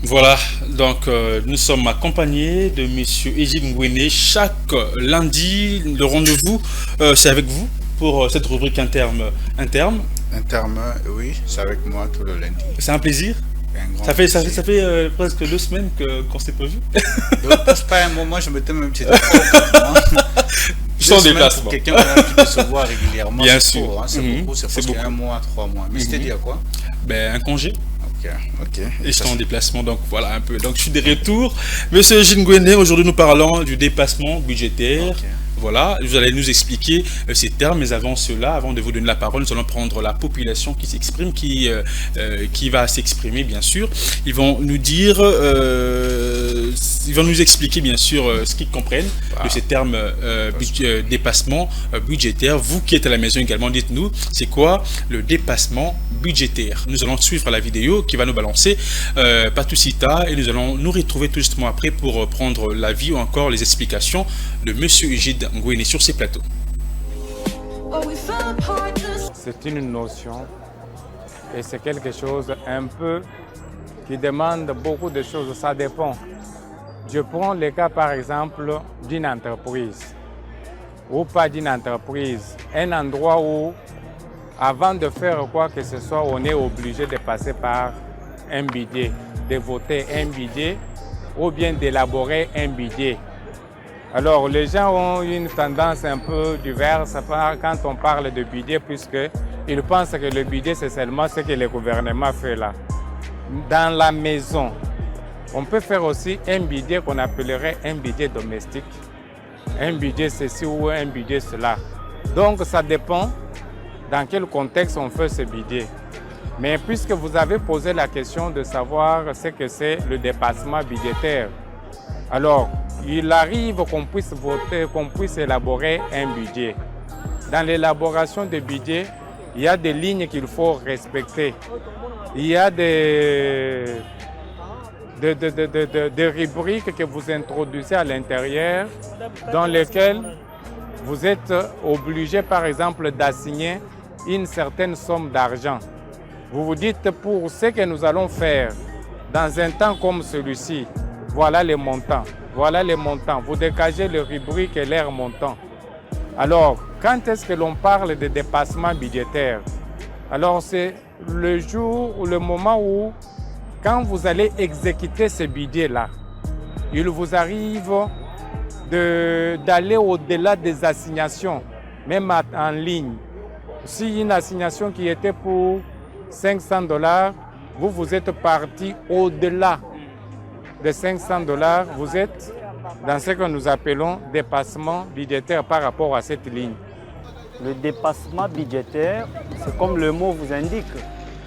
Voilà, donc nous sommes accompagnés de Monsieur Egide Ngouene. Chaque lundi, le rendez-vous, c'est avec vous pour cette rubrique interne. Interne, oui, c'est avec moi tout le lundi. C'est un plaisir. Ça fait presque 2 semaines qu'on s'est pas vu. Donc, pas un moment, je mettais même petit Sans déplacement. Quelqu'un qui peut se voir régulièrement. Bien sûr. C'est beaucoup, c'est presque beaucoup. 1 mois, 3 mois. Mais c'était dire quoi? Un congé. Ok. Et j'étais en déplacement, donc voilà un peu. Donc je suis de retour. Monsieur Egide Ngouene, aujourd'hui nous parlons du dépassement budgétaire. Voilà, vous allez nous expliquer ces termes, mais avant cela, avant de vous donner la parole, nous allons prendre la population qui s'exprime, qui va s'exprimer bien sûr. Ils vont nous dire, ils vont nous expliquer bien sûr ce qu'ils comprennent de ces termes dépassement budgétaire. Vous qui êtes à la maison également, dites-nous, c'est quoi le dépassement budgétaire? Nous allons suivre la vidéo qui va nous balancer Patousita et nous allons nous retrouver tout justement après pour prendre l'avis ou encore les explications de Monsieur Egide Ngouene sur ces plateaux. C'est une notion et c'est quelque chose un peu qui demande beaucoup de choses. Ça dépend. Je prends le cas par exemple d'une entreprise ou pas d'une entreprise. Un endroit où avant de faire quoi que ce soit, on est obligé de passer par un budget, de voter un budget ou bien d'élaborer un budget. Alors, les gens ont une tendance un peu diverse quand on parle de budget, puisqu'ils pensent que le budget, c'est seulement ce que le gouvernement fait là. Dans la maison, on peut faire aussi un budget qu'on appellerait un budget domestique, un budget ceci ou un budget cela. Donc, ça dépend dans quel contexte on fait ce budget. Mais puisque vous avez posé la question de savoir ce que c'est le dépassement budgétaire, alors, il arrive qu'on puisse voter, qu'on puisse élaborer un budget. Dans l'élaboration de budget, il y a des lignes qu'il faut respecter. Il y a des rubriques que vous introduisez à l'intérieur dans lesquelles vous êtes obligé, par exemple, d'assigner une certaine somme d'argent. Vous vous dites, pour ce que nous allons faire dans un temps comme celui-ci, voilà les montants. Voilà les montants. Vous dégagez les rubriques et leurs montants. Alors, quand est-ce que l'on parle de dépassement budgétaire? Alors, c'est le jour ou le moment où, quand vous allez exécuter ce budget-là, il vous arrive d'aller au-delà des assignations, même en ligne. Si une assignation qui était pour $500, vous êtes parti au-delà de $500, vous êtes dans ce que nous appelons dépassement budgétaire par rapport à cette ligne. Le dépassement budgétaire, c'est comme le mot vous indique,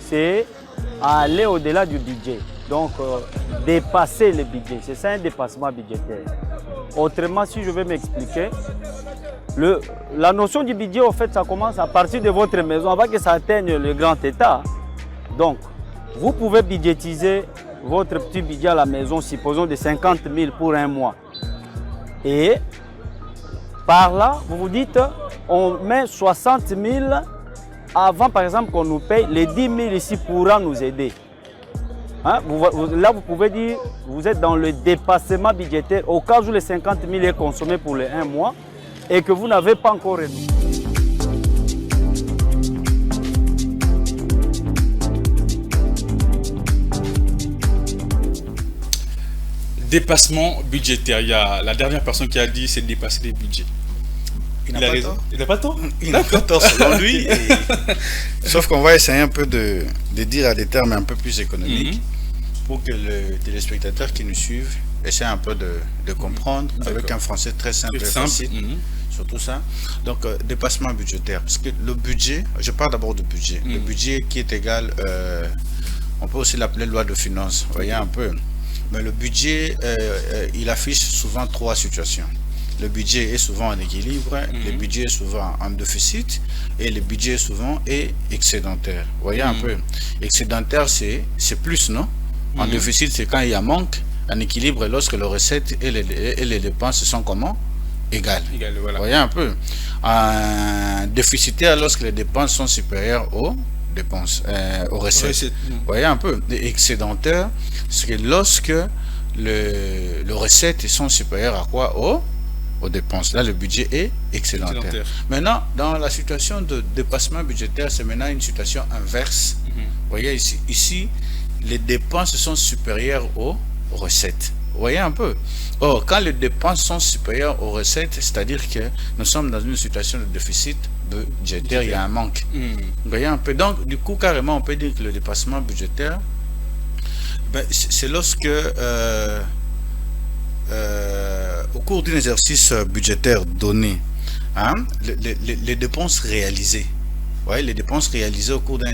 c'est aller au-delà du budget. Donc, dépasser le budget, c'est ça un dépassement budgétaire. Autrement, si je vais m'expliquer, la notion du budget, en fait, ça commence à partir de votre maison avant que ça atteigne le grand État. Donc, vous pouvez budgétiser votre petit budget à la maison, supposons de 50 000 pour un mois. Et par là, vous vous dites, on met 60 000 avant, par exemple, qu'on nous paye. Les 10 000 ici pourra nous aider. Hein? Là, vous pouvez dire, vous êtes dans le dépassement budgétaire au cas où les 50 000 est consommé pour les 1 mois et que vous n'avez pas encore renouvelé. Dépassement budgétaire. Il y a la dernière personne qui a dit c'est de dépasser les budgets. Il n'a a pas raison. tort. Il n'a pas tort. Il n'a pas tort selon lui. Sauf qu'on va essayer un peu de dire à des termes un peu plus économiques pour que le téléspectateur qui nous suive essaie un peu de comprendre avec un français très simple et facile. Surtout ça. Donc, dépassement budgétaire. Parce que le budget, je parle d'abord du budget. Le budget qui est égal, on peut aussi l'appeler loi de finances. Vous voyez un peu. Mais le budget, il affiche souvent trois situations. Le budget est souvent en équilibre, le budget est souvent en déficit et le budget souvent est excédentaire. Vous voyez un peu. Excédentaire, c'est plus, non? En déficit, c'est quand il y a manque. En équilibre, lorsque les recettes et les dépenses sont comment? Égales. Voilà. Vous voyez un peu. En déficitaire, lorsque les dépenses sont supérieures aux dépenses, aux recettes. Vous voyez un peu. Et excédentaire, c'est lorsque les recettes sont supérieures à quoi? Aux dépenses. Là, le budget est excédentaire. Maintenant, dans la situation de dépassement budgétaire, c'est maintenant une situation inverse. Vous voyez ici, les dépenses sont supérieures aux recettes. Vous voyez un peu. Or, quand les dépenses sont supérieures aux recettes, c'est-à-dire que nous sommes dans une situation de déficit budgétaire, il y a un manque. Vous voyez un peu. Donc, du coup, carrément, on peut dire que le dépassement budgétaire, ben, c'est lorsque au cours d'un exercice budgétaire donné, les dépenses réalisées, les dépenses réalisées au cours d'un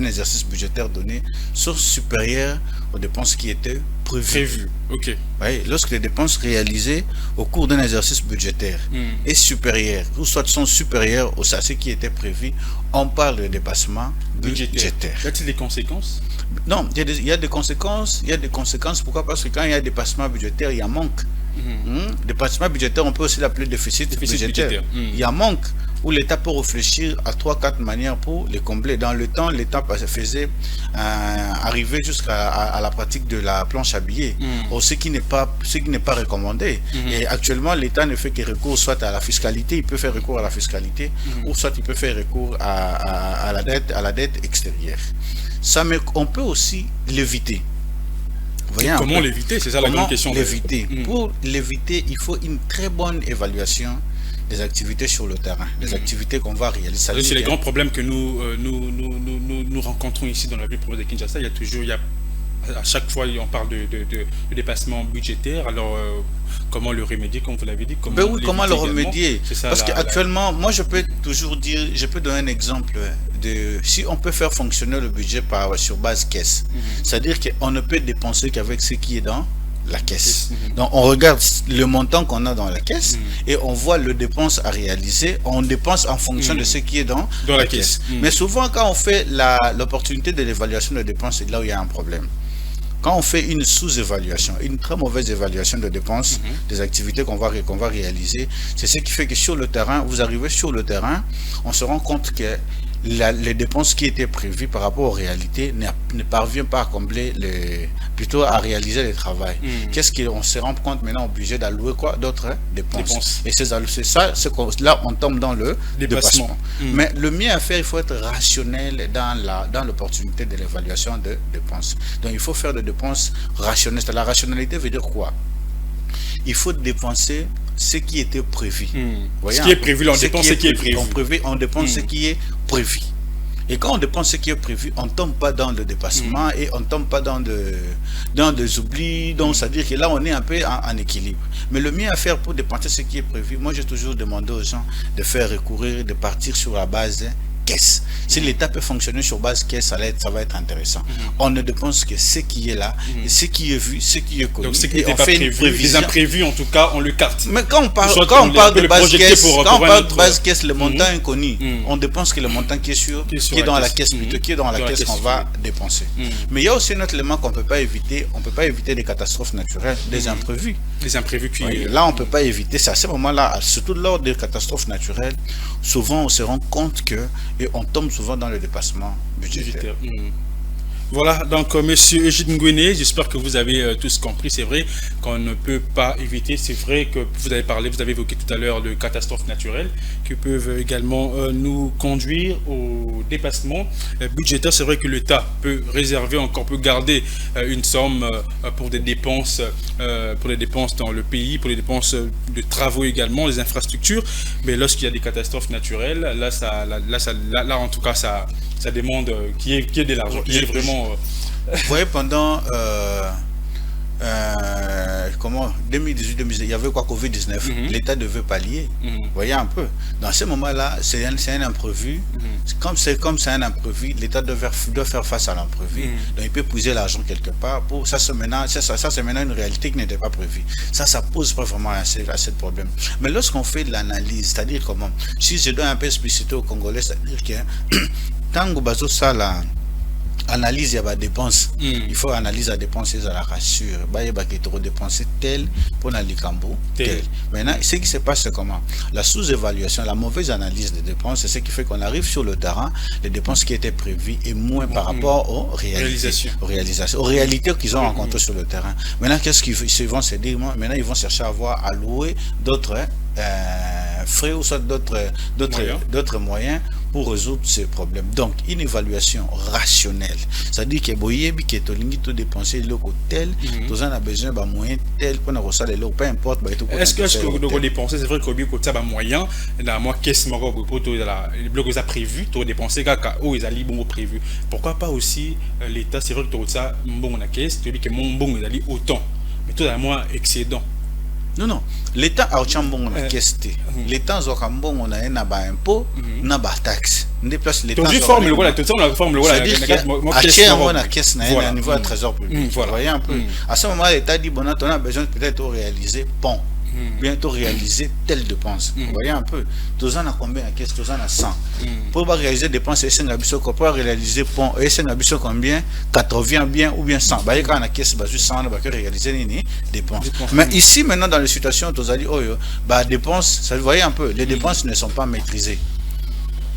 exercice budgétaire donné sont supérieures aux dépenses qui étaient prévues. Ok. Lorsque les dépenses réalisées au cours d'un exercice budgétaire est supérieure, ou soit sont supérieures à ce qui était prévu, on parle de dépassement budgétaire. Y a-t-il des conséquences? Non, il y a des conséquences. Il y a des conséquences. Pourquoi? Parce que quand il y a dépassement budgétaire, il y a manque. Dépassement budgétaire, on peut aussi l'appeler déficit budgétaire. Il y a manque où l'État peut réfléchir à 3-4 manières pour les combler. Dans le temps, l'État faisait arriver jusqu'à la pratique de la planche à billets, ce qui n'est pas recommandé. Et actuellement, l'État ne fait que recours soit à la fiscalité, il peut faire recours à la fiscalité, ou soit il peut faire recours à la dette extérieure. Ça, mais on peut aussi l'éviter. Comment l'éviter? C'est ça la grande question. L'éviter. Pour l'éviter, il faut une très bonne évaluation des activités sur le terrain, des activités qu'on va réaliser. C'est les grands problèmes que nous rencontrons ici dans la ville province de Kinshasa. À chaque fois, on parle de dépassement budgétaire. Alors, comment le remédier, comme vous l'avez dit? Comment le remédier? Parce qu'actuellement, moi, je peux toujours dire, je peux donner un exemple de si on peut faire fonctionner le budget sur base caisse. C'est-à-dire qu'on ne peut dépenser qu'avec ce qui est dans la caisse. Donc, on regarde le montant qu'on a dans la caisse et on voit le dépense à réaliser. On dépense en fonction de ce qui est dans la caisse. Mais souvent, quand on fait l'opportunité de l'évaluation de dépenses, c'est là où il y a un problème. Quand on fait une sous-évaluation, une très mauvaise évaluation de dépenses, des activités qu'on va réaliser, c'est ce qui fait que sur le terrain, vous arrivez sur le terrain, on se rend compte que les dépenses qui étaient prévues par rapport aux réalités ne parviennent pas à combler, plutôt à réaliser le travail. Qu'est-ce qu'on se rend compte maintenant obligé d'allouer quoi? D'autres dépenses. Et c'est ça, là on tombe dans le dépassement. Mais le mieux à faire, il faut être rationnel dans l'opportunité de l'évaluation de dépenses. Donc il faut faire des dépenses rationnelles. La rationalité veut dire quoi? Il faut dépenser ce qui était prévu. Ce qui est prévu, là, on dépense ce qui est prévu. On dépense ce qui est prévu. Et quand on dépense ce qui est prévu, on ne tombe pas dans le dépassement et on ne tombe pas dans des oublis. Donc, c'est-à-dire que là, on est un peu en équilibre. Mais le mieux à faire pour dépenser ce qui est prévu, moi, j'ai toujours demandé aux gens de faire recourir, de partir sur la base caisse. Si l'État peut fonctionner sur base caisse, ça va être intéressant. On ne dépense que ce qui est là, et ce qui est vu, ce qui est connu. Donc ce qui n'était pas prévu, les imprévus en tout cas, on le carte. Mais quand on parle de base caisse, le montant inconnu, on dépense que le montant qui est dans la caisse plutôt, qui est dans la caisse qu'on va dépenser. Mais il y a aussi un autre élément qu'on ne peut pas éviter. On ne peut pas éviter des catastrophes naturelles, des imprévus. Les imprévus qui... Là, on ne peut pas éviter. C'est à ce moment-là, surtout lors des catastrophes naturelles, souvent on se rend compte que et on tombe souvent dans le dépassement budgétaire. Voilà, donc monsieur Eugène Ngouéné, j'espère que vous avez tous compris. C'est vrai qu'on ne peut pas éviter, c'est vrai que vous avez évoqué tout à l'heure de catastrophes naturelles qui peuvent également nous conduire au dépassement budgétaire, c'est vrai que l'État peut réserver encore, peut garder une somme pour des dépenses dans le pays, pour les dépenses de travaux également, les infrastructures. Mais lorsqu'il y a des catastrophes naturelles, là en tout cas, ça demande qui est de l'argent, qui est vraiment. Vous voyez, pendant 2018-2019, il y avait quoi, Covid-19, l'État devait pallier. Vous voyez un peu. Dans ce moment-là, c'est un imprévu. Comme c'est un imprévu, l'État doit faire face à l'imprévu. Donc il peut puiser l'argent quelque part. Ça c'est maintenant une réalité qui n'était pas prévue. Ça pose pas vraiment assez de problème. Mais lorsqu'on fait de l'analyse, c'est-à-dire comment, si je dois un peu expliciter aux Congolais, c'est-à-dire que tant que bazo ça là, analyse il y a des dépenses, il faut analyser la dépense et la rassure. Il y a des dépenses tel pour la Likambo tel. Maintenant, ce qui se passe, c'est comment la sous-évaluation, la mauvaise analyse des dépenses, c'est ce qui fait qu'on arrive sur le terrain, les dépenses qui étaient prévues et moins par rapport aux réalités qu'ils ont rencontrées sur le terrain. Maintenant, qu'est-ce qu'ils vont se dire? Maintenant, ils vont chercher à louer d'autres frais ou soit d'autres moyens pour résoudre ces problèmes. Donc, une évaluation rationnelle. C'est-à-dire que boyebi qui est lingi tout dépenser le tel, tous en a besoin de moyens tel pour nous ressortir peu importe. Est-ce que nous dépenser, c'est vrai que côté ça moyen, dans moi qu'est-ce pour les blocs a prévu, tout dépenser kaka ou ils ali bon prévu. Pourquoi pas aussi l'État, c'est vrai que tout ça bon la caisse, tu dis que mon bon ils ali autant, mais tout à moi excédent. Non, l'État a autant bon la caisse. L'État a autant bon on a un impôt, on a taxe. On déplace l'État. Tu forme le voilà, tu sais on la forme le voilà. C'est-à-dire la caisse na niveau de trésor public. Vous voyez un peu. À ce moment l'État dit bon, on a besoin peut-être de réaliser pont. Bientôt réaliser telle dépense. Vous voyez un peu. Tous ans à combien à caisse, tous ans à 100. Pour réaliser dépenses, et c'est pour réaliser pont, et c'est combien 80 bien ou bien 100. Bah quand on a caisse, bah juste 100, on va réaliser les dépenses. Mais ici maintenant dans les situations, tous a dit oh bah dépenses, ça vous voyez un peu, les dépenses ne sont pas maîtrisées.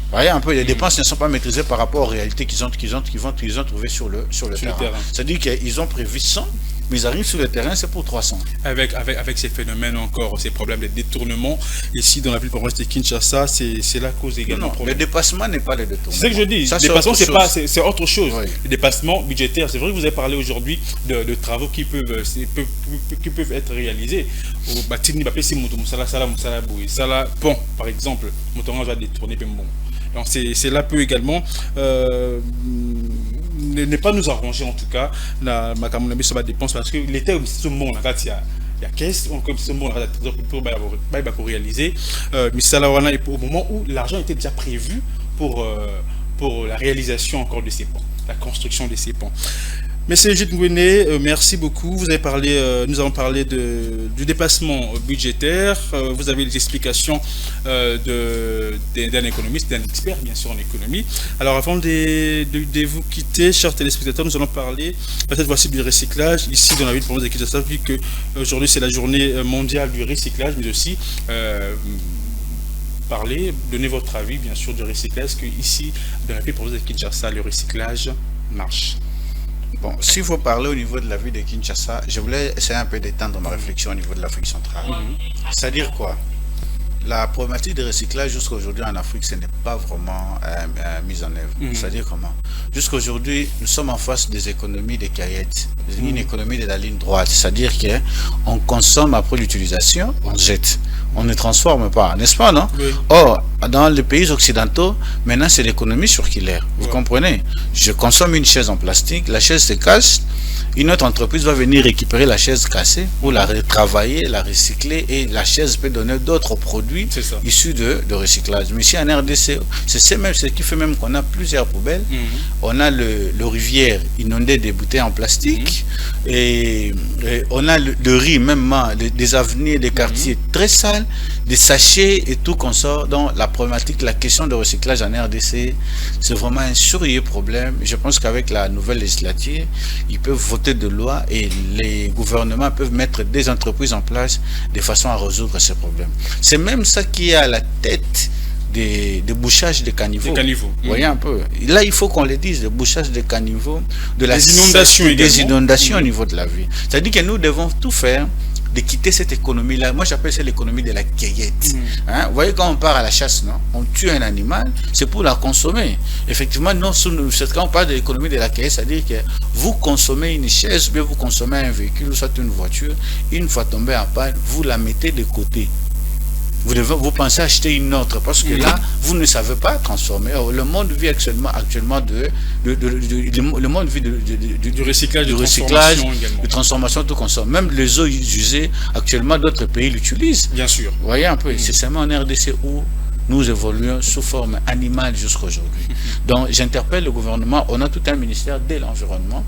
Vous voyez un peu, les dépenses ne sont pas maîtrisées par rapport aux réalités qu'ils ont trouvées sur le terrain. C'est-à-dire qu'ils ont prévu 100. Mais ils arrivent sur le terrain, c'est pour 300. Avec ces phénomènes encore, ces problèmes de détournement, ici dans la ville province de Kinshasa, c'est la cause également. Non, le dépassement n'est pas le détournement. C'est ce que je dis. Le dépassement, c'est autre chose. Oui. Le dépassement budgétaire, c'est vrai que vous avez parlé aujourd'hui de travaux qui peuvent être réalisés. Au Batini, pont, par exemple, mon va détourner, bon. Donc c'est là peut également ne pas nous arranger en tout cas la macamonabi sur la dépense parce que l'État ce monde il y a caisse comme ce monde pour réaliser mais ça là au moment où l'argent était déjà prévu pour la réalisation encore de ces ponts, la construction de ces ponts. Monsieur Judith Ngwene, merci beaucoup. Vous avez parlé, nous avons parlé du dépassement budgétaire. Vous avez les explications d'un économiste, d'un expert bien sûr en économie. Alors avant de vous quitter, chers téléspectateurs, nous allons parler cette fois-ci du recyclage ici dans la ville de province de Kinshasa, vu que aujourd'hui c'est la journée mondiale du recyclage, mais aussi donner votre avis bien sûr du recyclage. Est-ce que ici dans la ville de province de Kinshasa le recyclage marche? Bon, s'il faut parler au niveau de la ville de Kinshasa, je voulais essayer un peu d'étendre ma réflexion au niveau de l'Afrique centrale. C'est-à-dire quoi? La problématique de recyclage jusqu'à aujourd'hui en Afrique, ce n'est pas vraiment mise en œuvre. C'est-à-dire comment? Jusqu'à aujourd'hui, nous sommes en face des économies des caillettes, une économie de la ligne droite. C'est-à-dire qu'on consomme après l'utilisation, on jette. On ne transforme pas, n'est-ce pas, non? Oui. Or, dans les pays occidentaux, maintenant c'est l'économie circulaire. Vous comprenez? Je consomme une chaise en plastique, la chaise se casse, une autre entreprise va venir récupérer la chaise cassée pour la retravailler, la recycler et la chaise peut donner d'autres produits issus de recyclage. Mais ici en RDC, c'est ce qui fait même qu'on a plusieurs poubelles. On a le rivière inondé des bouteilles en plastique et on a le riz, même des avenirs, des quartiers très sales, des sachets et tout qu'on sort. Donc la problématique, la question de recyclage en RDC, c'est vraiment un sérieux problème. Je pense qu'avec la nouvelle législature, ils peuvent voter de loi et les gouvernements peuvent mettre des entreprises en place de façon à résoudre ces problèmes. C'est même ça qui est à la tête des bouchages de caniveaux. Vous voyez un peu. Là, il faut qu'on le dise, le bouchage de caniveaux, des inondations au niveau de la ville. C'est-à-dire que nous devons tout faire de quitter cette économie-là. Moi, j'appelle ça l'économie de la cueillette. Hein? Vous voyez, quand on part à la chasse, non, on tue un animal, c'est pour la consommer. Effectivement, non, quand on parle de l'économie de la cueillette, c'est-à-dire que vous consommez une chaise, ou bien vous consommez un véhicule, soit une voiture, une fois tombé en panne, vous la mettez de côté. Vous pensez acheter une autre parce que là, vous ne savez pas transformer. Alors, le monde vit actuellement le monde vit du recyclage, de transformation, tout consomme. Même les eaux usées, actuellement, d'autres pays l'utilisent. Bien sûr. Vous voyez un peu, c'est seulement en RDC où nous évoluons sous forme animale jusqu'à aujourd'hui. Donc, j'interpelle le gouvernement. On a tout un ministère de l'environnement.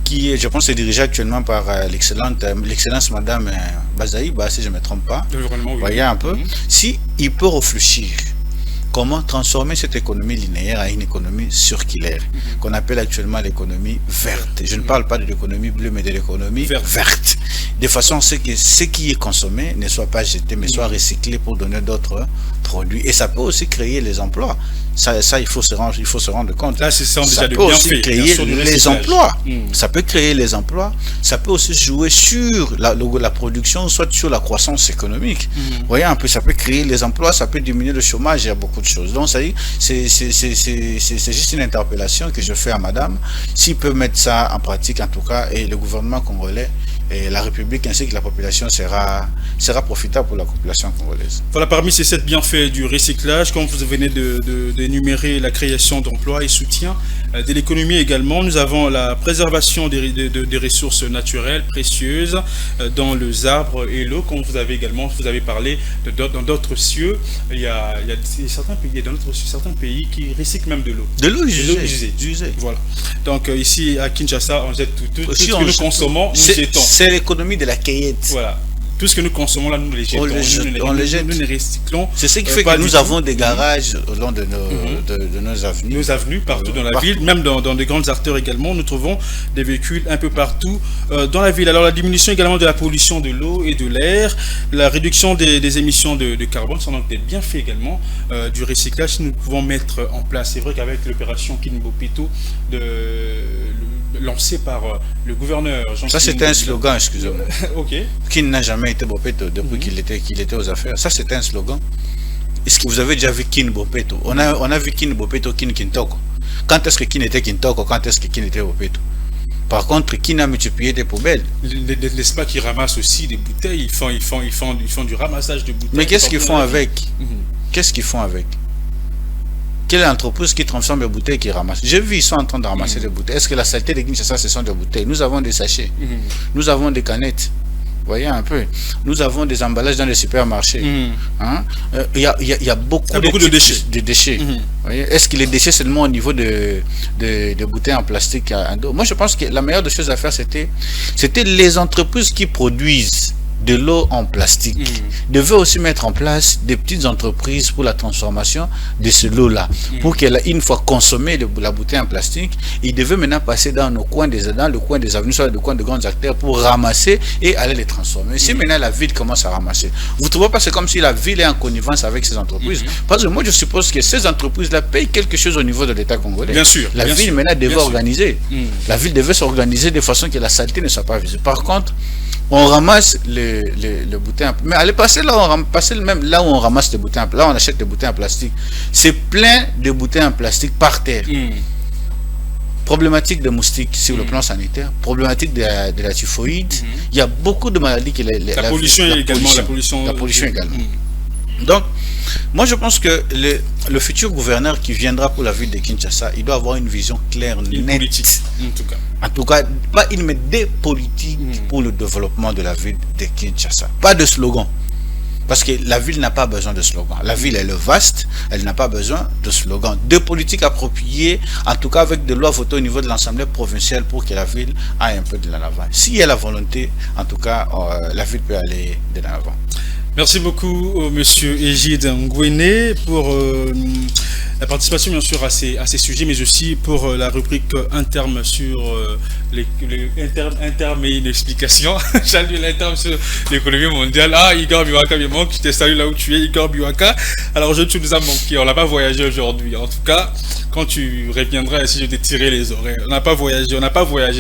Qui est, je pense, est dirigé actuellement par l'excellence Madame Bazaïba, si je ne me trompe pas. Vous voyez un peu. Si il peut réfléchir comment transformer cette économie linéaire à une économie circulaire, qu'on appelle actuellement l'économie verte. Je ne parle pas de l'économie bleue, mais de l'économie verte. De façon à ce que ce qui est consommé ne soit pas jeté, mais soit recyclé pour donner d'autres produits. Et ça peut aussi créer les emplois. Ça il faut se rendre compte. Là, ça peut aussi créer les emplois. Ça peut créer les emplois. Ça peut aussi jouer sur la production, soit sur la croissance économique. Vous voyez un peu, ça peut créer les emplois, ça peut diminuer le chômage, il y a beaucoup de choses. Donc, c'est juste une interpellation que je fais à madame. S'il peut mettre ça en pratique, en tout cas, et le gouvernement congolais, et la République ainsi que la population sera profitable pour la population congolaise. Voilà, parmi ces 7 bienfaits du recyclage, comme vous venez d'énumérer la création d'emplois et soutien de l'économie également, nous avons la préservation des ressources naturelles précieuses dans les arbres et l'eau, comme vous avez parlé dans d'autres cieux. Il y a certains pays qui recyclent même de l'eau. De l'eau usée. Voilà. Donc ici à Kinshasa, on jette tout ce que nous consommons, nous jetons. C'est l'économie de la cueillette. Voilà. Tout ce que nous consommons là, nous les jetons. On les jette. Nous les recyclons. C'est ce qui fait que nous avons des garages au long de nos avenues. Nos avenues, partout dans la ville, même dans des grandes artères également. Nous trouvons des véhicules un peu partout dans la ville. Alors la diminution également de la pollution de l'eau et de l'air, la réduction des émissions de carbone sont donc des bienfaits également du recyclage que nous pouvons mettre en place. C'est vrai qu'avec l'opération Kinbopito lancé par le gouverneur Jean. Ça c'était un slogan, excusez-moi. Ok. Qui n'a jamais été Bopeto depuis qu'il était aux affaires. Ça c'était un slogan. Est-ce que vous avez déjà vu Kin Bopeto? On a vu Kin Bopeto, Kin Kintoko. Quand est-ce que Kin était Kintoko? Quand est-ce que Kin était Bopeto? Par contre, Kin a multiplié des poubelles. L'espace qui ramasse aussi des bouteilles, ils font du ramassage de bouteilles. Mais qu'est-ce qu'ils font avec? Qu'est-ce qu'ils font avec? Quelle entreprise qui transforme les bouteilles qui ramasse? J'ai vu, ils sont en train de ramasser des bouteilles. Est-ce que la saleté de Kinshasa, ce sont des bouteilles? Nous avons des sachets. Nous avons des canettes. Vous voyez un peu. Nous avons des emballages dans les supermarchés. Il y a beaucoup de déchets. Est-ce que les déchets seulement au niveau de bouteilles en plastique? Moi, je pense que la meilleure des choses à faire, c'était les entreprises qui produisent de l'eau en plastique devaient aussi mettre en place des petites entreprises pour la transformation de ce lot-là. Pour qu'elle, une fois consommée la bouteille en plastique, il devait maintenant passer dans le coin des avenues, soit le coin de grandes artères pour ramasser et aller les transformer. Si maintenant la ville commence à ramasser, vous ne trouvez pas c'est comme si la ville est en connivence avec ces entreprises? Parce que moi je suppose que ces entreprises-là payent quelque chose au niveau de l'État congolais. Bien sûr. La ville maintenant devait organiser. La ville devait s'organiser de façon que la saleté ne soit pas visible. Par contre, on ramasse les bouteilles. Mais allez passer là, même là où on ramasse les bouteilles, là on achète des bouteilles en plastique. C'est plein de bouteilles en plastique par terre. Problématique de moustiques sur le plan sanitaire, problématique de la typhoïde. Il y a beaucoup de maladies que la pollution également. Donc, moi je pense que le futur gouverneur qui viendra pour la ville de Kinshasa, il doit avoir une vision claire, nette. Politique, en tout cas. En tout cas, pas une, mais des politiques pour le développement de la ville de Kinshasa. Pas de slogan. Parce que la ville n'a pas besoin de slogan. La ville, elle est vaste, elle n'a pas besoin de slogan. Deux politiques appropriées, en tout cas avec des lois votées au niveau de l'Assemblée provinciale pour que la ville aille un peu de l'avant. S'il y a la volonté, en tout cas, la ville peut aller de l'avant. Merci beaucoup, monsieur Égide Ngouéné, pour La participation, bien sûr, à ces sujets, mais aussi pour la rubrique interne sur interne et une explication. Salut l'interne sur l'économie mondiale. Ah, Igor Biwaka, me manque. Je te salue là où tu es, Igor Biwaka. Alors, tu nous as manqué. On n'a pas voyagé aujourd'hui. En tout cas, quand tu reviendras ici, je vais te tirer les oreilles. On n'a pas voyagé.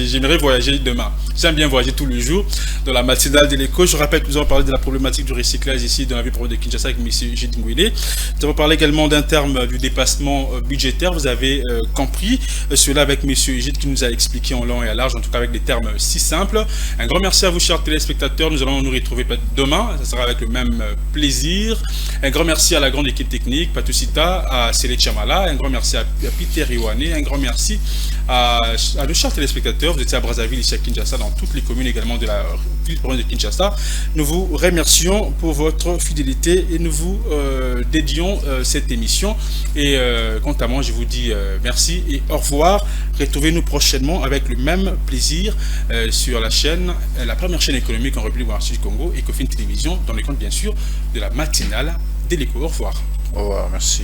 J'aimerais voyager demain. J'aime bien voyager tous les jours. Dans la matinale de l'écho, je rappelle que nous avons parlé de la problématique du recyclage ici dans la ville province de Kinshasa avec M. Gilles Ngouillet. Nous avons parlé également d'un terme du dépassement budgétaire. Vous avez compris cela avec M. Gilles qui nous a expliqué en long et à large, en tout cas avec des termes si simples. Un grand merci à vous, chers téléspectateurs. Nous allons nous retrouver demain. Ça sera avec le même plaisir. Un grand merci à la grande équipe technique, Patusita, à Sele Chamala. Un grand merci à Peter Iwane. Un grand merci à nos chers téléspectateurs. Vous étiez à Brazzaville, ici à Kinshasa, dans toutes les communes également de la ville province de Kinshasa. Nous vous remercions pour votre fidélité et nous vous dédions cette émission. Et quant à moi, je vous dis merci et au revoir. Retrouvez-nous prochainement avec le même plaisir sur la chaîne, la première chaîne économique en République démocratique du Congo, Ecofin Télévision, dans le compte bien sûr de la matinale de l'écho. Au revoir. Au revoir, merci.